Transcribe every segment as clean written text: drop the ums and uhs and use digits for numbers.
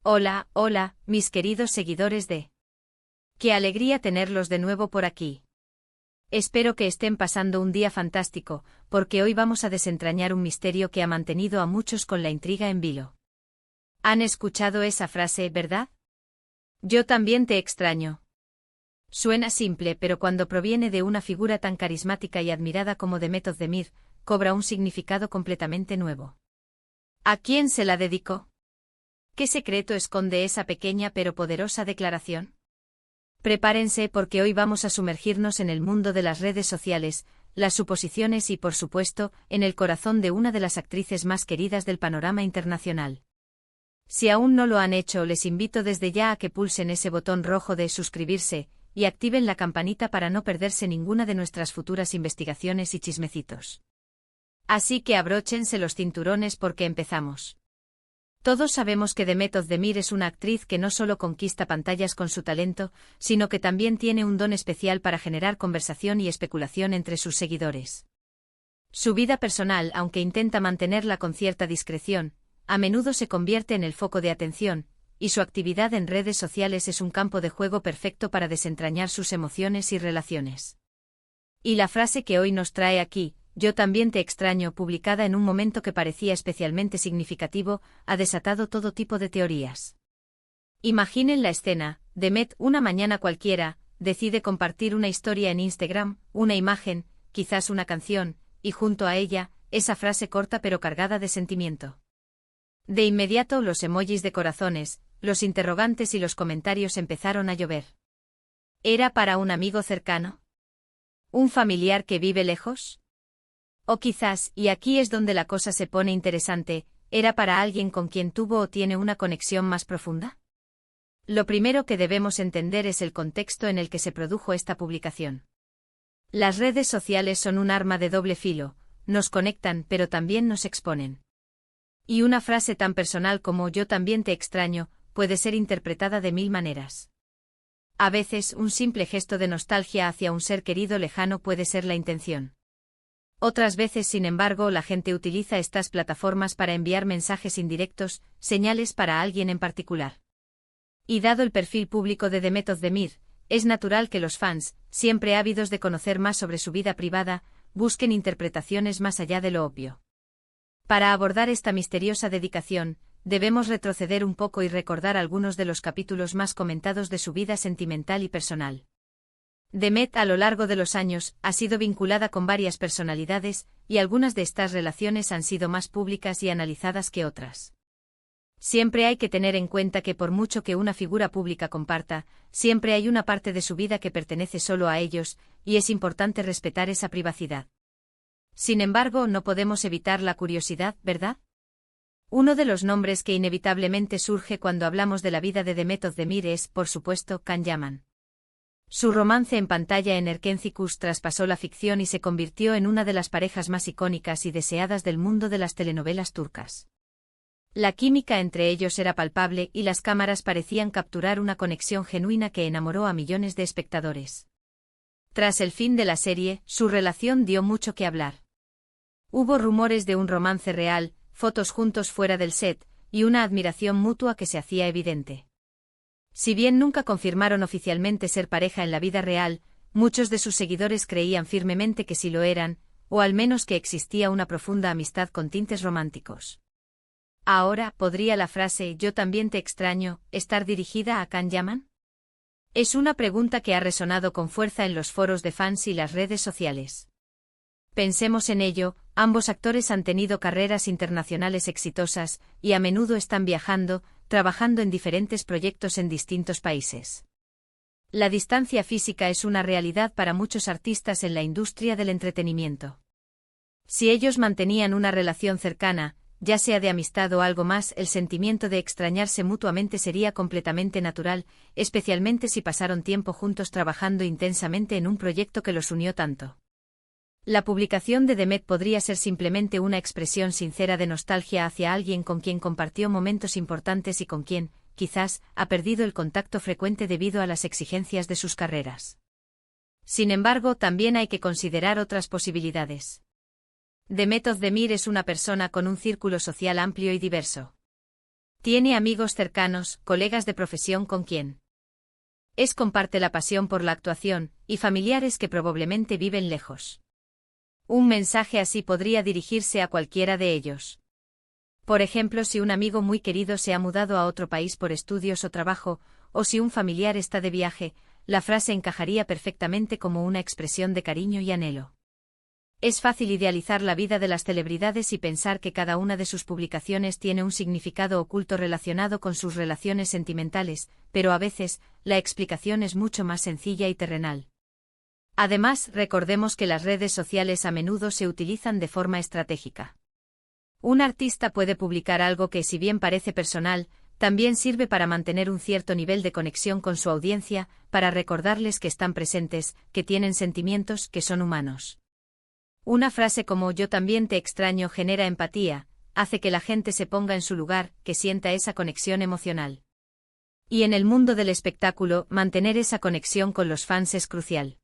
Hola, hola, mis queridos seguidores de... Qué alegría tenerlos de nuevo por aquí. Espero que estén pasando un día fantástico, porque hoy vamos a desentrañar un misterio que ha mantenido a muchos con la intriga en vilo. ¿Han escuchado esa frase, verdad? Yo también te extraño. Suena simple, pero cuando proviene de una figura tan carismática y admirada como Demet Özdemir, cobra un significado completamente nuevo. ¿A quién se la dedicó? ¿Qué secreto esconde esa pequeña pero poderosa declaración? Prepárense porque hoy vamos a sumergirnos en el mundo de las redes sociales, las suposiciones y, por supuesto, en el corazón de una de las actrices más queridas del panorama internacional. Si aún no lo han hecho, les invito desde ya a que pulsen ese botón rojo de suscribirse y activen la campanita para no perderse ninguna de nuestras futuras investigaciones y chismecitos. Así que abróchense los cinturones porque empezamos. Todos sabemos que Demet Özdemir es una actriz que no solo conquista pantallas con su talento, sino que también tiene un don especial para generar conversación y especulación entre sus seguidores. Su vida personal, aunque intenta mantenerla con cierta discreción, a menudo se convierte en el foco de atención, y su actividad en redes sociales es un campo de juego perfecto para desentrañar sus emociones y relaciones. Y la frase que hoy nos trae aquí, "Yo también te extraño", publicada en un momento que parecía especialmente significativo, ha desatado todo tipo de teorías. Imaginen la escena: Demet, una mañana cualquiera, decide compartir una historia en Instagram, una imagen, quizás una canción, y junto a ella, esa frase corta pero cargada de sentimiento. De inmediato los emojis de corazones, los interrogantes y los comentarios empezaron a llover. ¿Era para un amigo cercano? ¿Un familiar que vive lejos? O quizás, y aquí es donde la cosa se pone interesante, ¿era para alguien con quien tuvo o tiene una conexión más profunda? Lo primero que debemos entender es el contexto en el que se produjo esta publicación. Las redes sociales son un arma de doble filo, nos conectan pero también nos exponen. Y una frase tan personal como "yo también te extraño" puede ser interpretada de mil maneras. A veces, un simple gesto de nostalgia hacia un ser querido lejano puede ser la intención. Otras veces, sin embargo, la gente utiliza estas plataformas para enviar mensajes indirectos, señales para alguien en particular. Y dado el perfil público de Demet Özdemir, es natural que los fans, siempre ávidos de conocer más sobre su vida privada, busquen interpretaciones más allá de lo obvio. Para abordar esta misteriosa dedicación, debemos retroceder un poco y recordar algunos de los capítulos más comentados de su vida sentimental y personal. Demet, a lo largo de los años, ha sido vinculada con varias personalidades, y algunas de estas relaciones han sido más públicas y analizadas que otras. Siempre hay que tener en cuenta que por mucho que una figura pública comparta, siempre hay una parte de su vida que pertenece solo a ellos, y es importante respetar esa privacidad. Sin embargo, no podemos evitar la curiosidad, ¿verdad? Uno de los nombres que inevitablemente surge cuando hablamos de la vida de Demet Özdemir es, por supuesto, Can Yaman. Su romance en pantalla en Erkenci traspasó la ficción y se convirtió en una de las parejas más icónicas y deseadas del mundo de las telenovelas turcas. La química entre ellos era palpable y las cámaras parecían capturar una conexión genuina que enamoró a millones de espectadores. Tras el fin de la serie, su relación dio mucho que hablar. Hubo rumores de un romance real, fotos juntos fuera del set, y una admiración mutua que se hacía evidente. Si bien nunca confirmaron oficialmente ser pareja en la vida real, muchos de sus seguidores creían firmemente que sí lo eran, o al menos que existía una profunda amistad con tintes románticos. Ahora, ¿podría la frase "yo también te extraño" estar dirigida a Can Yaman? Es una pregunta que ha resonado con fuerza en los foros de fans y las redes sociales. Pensemos en ello, ambos actores han tenido carreras internacionales exitosas, y a menudo están viajando, trabajando en diferentes proyectos en distintos países. La distancia física es una realidad para muchos artistas en la industria del entretenimiento. Si ellos mantenían una relación cercana, ya sea de amistad o algo más, el sentimiento de extrañarse mutuamente sería completamente natural, especialmente si pasaron tiempo juntos trabajando intensamente en un proyecto que los unió tanto. La publicación de Demet podría ser simplemente una expresión sincera de nostalgia hacia alguien con quien compartió momentos importantes y con quien, quizás, ha perdido el contacto frecuente debido a las exigencias de sus carreras. Sin embargo, también hay que considerar otras posibilidades. Demet Özdemir es una persona con un círculo social amplio y diverso. Tiene amigos cercanos, colegas de profesión con quien comparte la pasión por la actuación, y familiares que probablemente viven lejos. Un mensaje así podría dirigirse a cualquiera de ellos. Por ejemplo, si un amigo muy querido se ha mudado a otro país por estudios o trabajo, o si un familiar está de viaje, la frase encajaría perfectamente como una expresión de cariño y anhelo. Es fácil idealizar la vida de las celebridades y pensar que cada una de sus publicaciones tiene un significado oculto relacionado con sus relaciones sentimentales, pero a veces, la explicación es mucho más sencilla y terrenal. Además, recordemos que las redes sociales a menudo se utilizan de forma estratégica. Un artista puede publicar algo que, si bien parece personal, también sirve para mantener un cierto nivel de conexión con su audiencia, para recordarles que están presentes, que tienen sentimientos, que son humanos. Una frase como "yo también te extraño" genera empatía, hace que la gente se ponga en su lugar, que sienta esa conexión emocional. Y en el mundo del espectáculo, mantener esa conexión con los fans es crucial.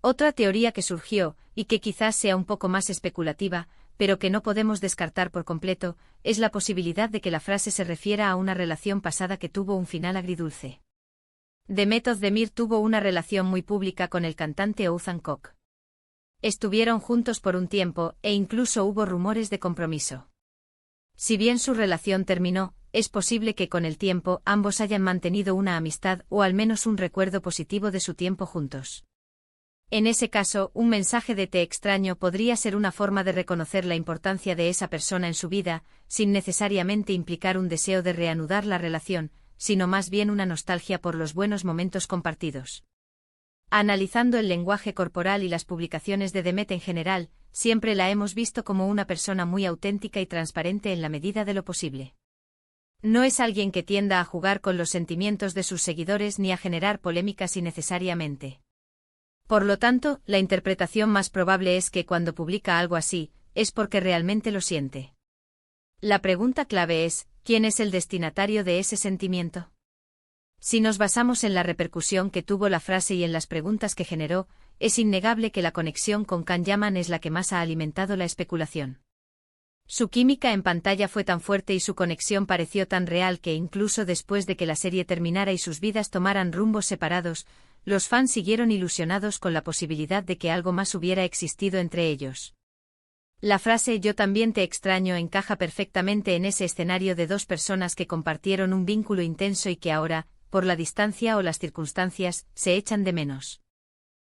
Otra teoría que surgió, y que quizás sea un poco más especulativa, pero que no podemos descartar por completo, es la posibilidad de que la frase se refiera a una relación pasada que tuvo un final agridulce. Demet Özdemir tuvo una relación muy pública con el cantante Oğuzhan Koç. Estuvieron juntos por un tiempo, e incluso hubo rumores de compromiso. Si bien su relación terminó, es posible que con el tiempo ambos hayan mantenido una amistad o al menos un recuerdo positivo de su tiempo juntos. En ese caso, un mensaje de "te extraño" podría ser una forma de reconocer la importancia de esa persona en su vida, sin necesariamente implicar un deseo de reanudar la relación, sino más bien una nostalgia por los buenos momentos compartidos. Analizando el lenguaje corporal y las publicaciones de Demet en general, siempre la hemos visto como una persona muy auténtica y transparente en la medida de lo posible. No es alguien que tienda a jugar con los sentimientos de sus seguidores ni a generar polémicas innecesariamente. Por lo tanto, la interpretación más probable es que cuando publica algo así, es porque realmente lo siente. La pregunta clave es, ¿quién es el destinatario de ese sentimiento? Si nos basamos en la repercusión que tuvo la frase y en las preguntas que generó, es innegable que la conexión con Can Yaman es la que más ha alimentado la especulación. Su química en pantalla fue tan fuerte y su conexión pareció tan real que incluso después de que la serie terminara y sus vidas tomaran rumbos separados, los fans siguieron ilusionados con la posibilidad de que algo más hubiera existido entre ellos. La frase "yo también te extraño" encaja perfectamente en ese escenario de dos personas que compartieron un vínculo intenso y que ahora, por la distancia o las circunstancias, se echan de menos.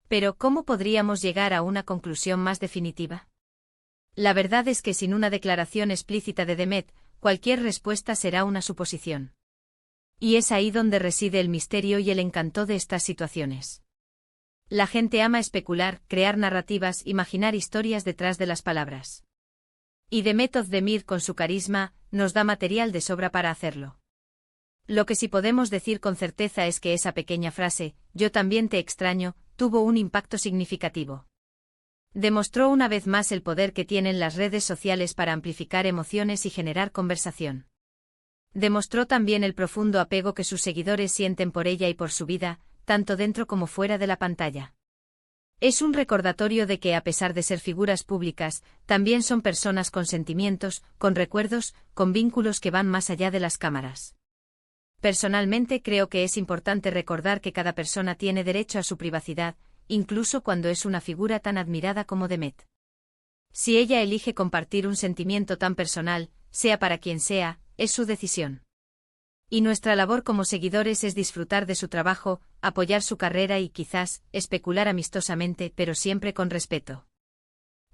Pero, ¿cómo podríamos llegar a una conclusión más definitiva? La verdad es que sin una declaración explícita de Demet, cualquier respuesta será una suposición. Y es ahí donde reside el misterio y el encanto de estas situaciones. La gente ama especular, crear narrativas, imaginar historias detrás de las palabras. Y Demet Özdemir, con su carisma, nos da material de sobra para hacerlo. Lo que sí podemos decir con certeza es que esa pequeña frase, "yo también te extraño", tuvo un impacto significativo. Demostró una vez más el poder que tienen las redes sociales para amplificar emociones y generar conversación. Demostró también el profundo apego que sus seguidores sienten por ella y por su vida, tanto dentro como fuera de la pantalla. Es un recordatorio de que, a pesar de ser figuras públicas, también son personas con sentimientos, con recuerdos, con vínculos que van más allá de las cámaras. Personalmente creo que es importante recordar que cada persona tiene derecho a su privacidad, incluso cuando es una figura tan admirada como Demet. Si ella elige compartir un sentimiento tan personal, sea para quien sea, es su decisión. Y nuestra labor como seguidores es disfrutar de su trabajo, apoyar su carrera y quizás, especular amistosamente, pero siempre con respeto.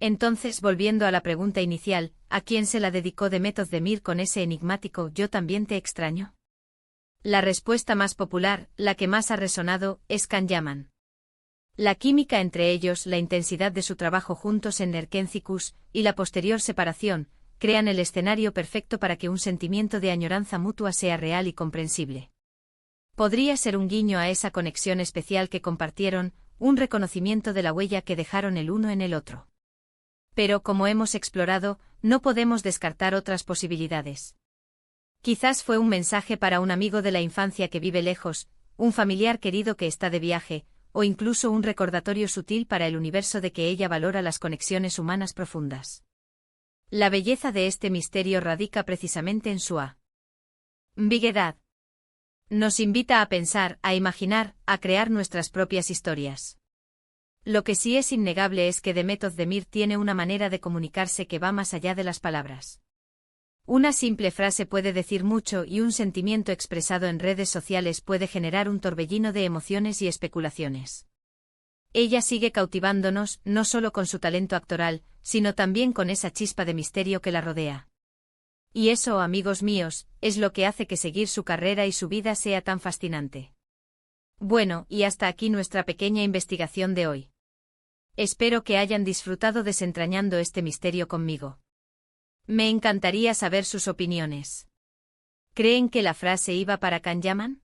Entonces, volviendo a la pregunta inicial, ¿a quién se la dedicó Demet Özdemir con ese enigmático "yo también te extraño"? La respuesta más popular, la que más ha resonado, es Can Yaman. La química entre ellos, la intensidad de su trabajo juntos en Erkencikus, y la posterior separación, crean el escenario perfecto para que un sentimiento de añoranza mutua sea real y comprensible. Podría ser un guiño a esa conexión especial que compartieron, un reconocimiento de la huella que dejaron el uno en el otro. Pero, como hemos explorado, no podemos descartar otras posibilidades. Quizás fue un mensaje para un amigo de la infancia que vive lejos, un familiar querido que está de viaje, o incluso un recordatorio sutil para el universo de que ella valora las conexiones humanas profundas. La belleza de este misterio radica precisamente en su Bigedad. Nos invita a pensar, a imaginar, a crear nuestras propias historias. Lo que sí es innegable es que Demet Özdemir tiene una manera de comunicarse que va más allá de las palabras. Una simple frase puede decir mucho y un sentimiento expresado en redes sociales puede generar un torbellino de emociones y especulaciones. Ella sigue cautivándonos, no solo con su talento actoral, sino también con esa chispa de misterio que la rodea. Y eso, amigos míos, es lo que hace que seguir su carrera y su vida sea tan fascinante. Bueno, y hasta aquí nuestra pequeña investigación de hoy. Espero que hayan disfrutado desentrañando este misterio conmigo. Me encantaría saber sus opiniones. ¿Creen que la frase iba para Can Yaman?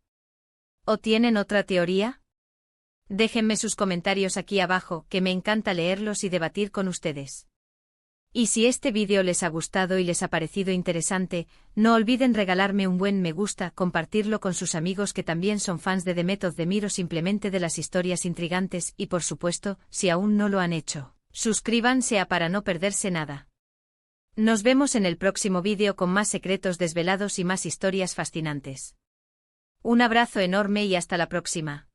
¿O tienen otra teoría? Déjenme sus comentarios aquí abajo, que me encanta leerlos y debatir con ustedes. Y si este vídeo les ha gustado y les ha parecido interesante, no olviden regalarme un buen me gusta, compartirlo con sus amigos que también son fans de Demet Özdemir o simplemente de las historias intrigantes y por supuesto, si aún no lo han hecho, suscríbanse para no perderse nada. Nos vemos en el próximo vídeo con más secretos desvelados y más historias fascinantes. Un abrazo enorme y hasta la próxima.